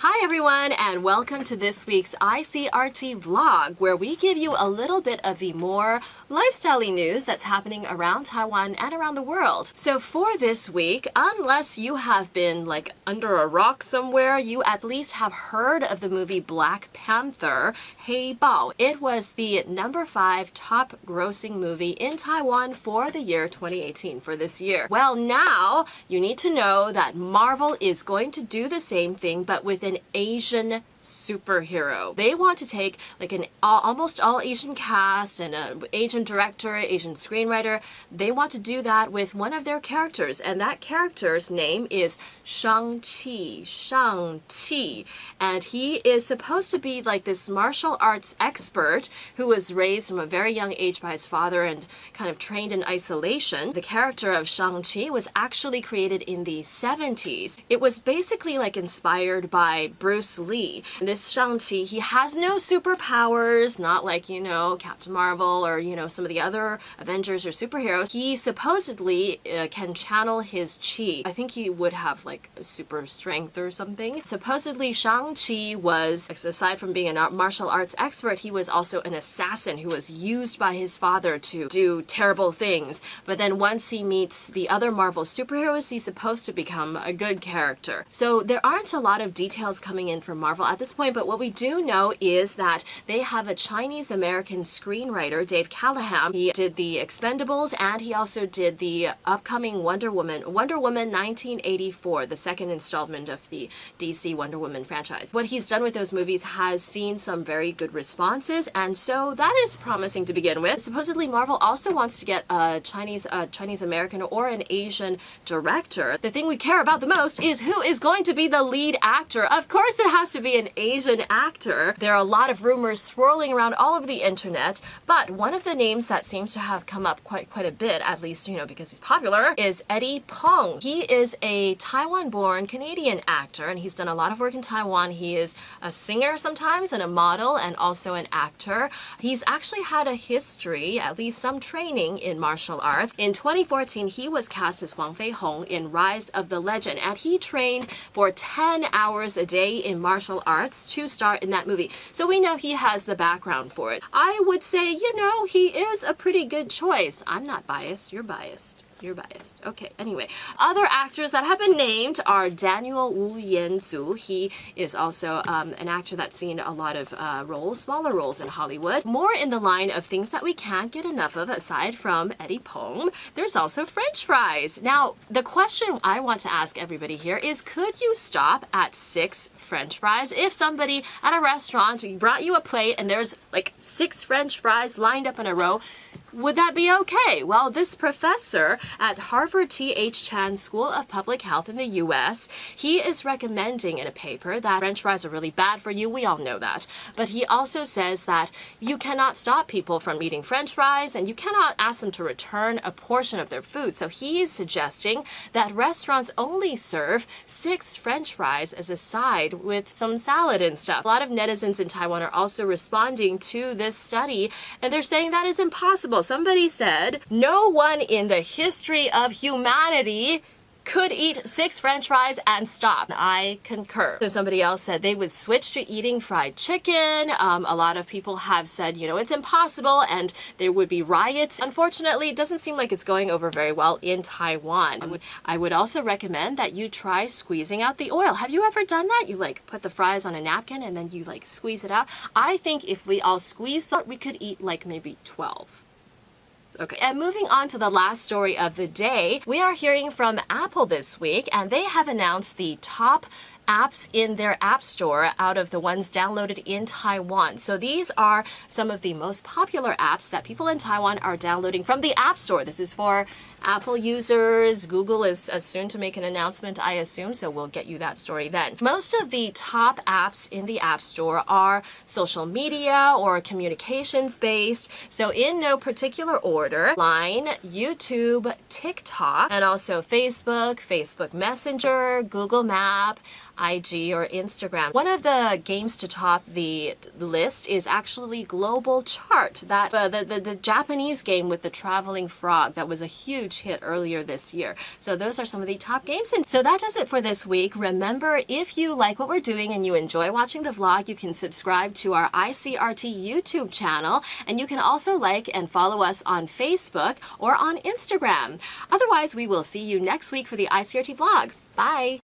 Hi everyone, and welcome to this week's ICRT vlog, where we give you a little bit of the more lifestyle-y news that's happening around Taiwan and around the world. So for this week, unless you have been like under a rock somewhere, you at least have heard of the movie Black Panther, 黑豹. It was the number 5 top grossing movie in Taiwan for the year 2018, for this year. Well, now you need to know that Marvel is going to do the same thing, but with an Asian superhero. They want to take like an almost all Asian cast and an Asian director, Asian screenwriter. They want to do that with one of their characters, and that character's name is Shang-Chi. Shang-Chi. And he is supposed to be like this martial arts expert who was raised from a very young age by his father and kind of trained in isolation. The character of Shang-Chi was actually created in the 70s. It was basically like inspired by Bruce Lee. This Shang-Chi, he has no superpowers, not like, you know, Captain Marvel or, you know, some of the other Avengers or superheroes. He supposedly can channel his chi. I think he would have like super strength or something. Supposedly Shang-Chi was, aside from being a martial arts expert, he was also an assassin who was used by his father to do terrible things. But then once he meets the other Marvel superheroes, he's supposed to become a good character. So there aren't a lot of details coming in from Marvel at this point, but what we do know is that they have a Chinese-American screenwriter, Dave Callahan. He did The Expendables, and he also did the upcoming Wonder Woman 1984, the second installment of the DC Wonder Woman franchise. What he's done with those movies has seen some very good responses, and so that is promising to begin with. Supposedly Marvel also wants to get a Chinese-American or an Asian director. The thing we care about the most is who is going to be the lead actor. Of course it has to be an Asian actor. There are a lot of rumors swirling around all over the internet, but one of the names that seems to have come up quite a bit, at least, you know, because he's popular, is Eddy Peng. He is a Taiwan-born Canadian actor, and he's done a lot of work in Taiwan. He is a singer sometimes, and a model, and also an actor. He's actually had a history, at least some training in martial arts. In 2014, he was cast as Huang Fei-hong in Rise of the Legend, and he trained for 10 hours a day in martial arts to star in that movie. So we know he has the background for it. I would say, you know, he is a pretty good choice. I'm not biased. You're biased. You're biased. Okay, anyway. Other actors that have been named are Daniel Wu Yanzu. He is also an actor that's seen a lot of smaller roles in Hollywood. More in the line of things that we can't get enough of aside from Eddy Peng. There's also French fries. Now, the question I want to ask everybody here is, could you stop at 6 French fries? If somebody at a restaurant brought you a plate and there's like 6 French fries lined up in a row, would that be okay? Well, this professor at Harvard T.H. Chan School of Public Health in the U.S., he is recommending in a paper that French fries are really bad for you. We all know that. But he also says that you cannot stop people from eating French fries, and you cannot ask them to return a portion of their food. So he is suggesting that restaurants only serve 6 French fries as a side with some salad and stuff. A lot of netizens in Taiwan are also responding to this study, and they're saying that is impossible. Somebody said, no one in the history of humanity could eat 6 French fries and stop. I concur. So somebody else said they would switch to eating fried chicken. A lot of people have said, you know, it's impossible and there would be riots. Unfortunately, it doesn't seem like it's going over very well in Taiwan. I would also recommend that you try squeezing out the oil. Have you ever done that? You like put the fries on a napkin and then you like squeeze it out. I think if we all squeeze that, we could eat like maybe 12. Okay, and moving on to the last story of the day, we are hearing from Apple this week, and they have announced the top apps in their app store out of the ones downloaded in Taiwan. So these are some of the most popular apps that people in Taiwan are downloading from the app store. This is for Apple users. Google is soon to make an announcement, I assume, so we'll get you that story then. Most of the top apps in the App Store are social media or communications based. So in no particular order, Line, YouTube, TikTok, and also Facebook, Facebook Messenger, Google Map, IG or Instagram. One of the games to top the list is actually Global Chart, that the Japanese game with the traveling frog that was a huge hit earlier this year. So those are some of the top games. And so that does it for this week. Remember, if you like what we're doing and you enjoy watching the vlog, you can subscribe to our ICRT YouTube channel, and you can also like and follow us on Facebook or on Instagram. Otherwise, we will see you next week for the ICRT vlog. Bye!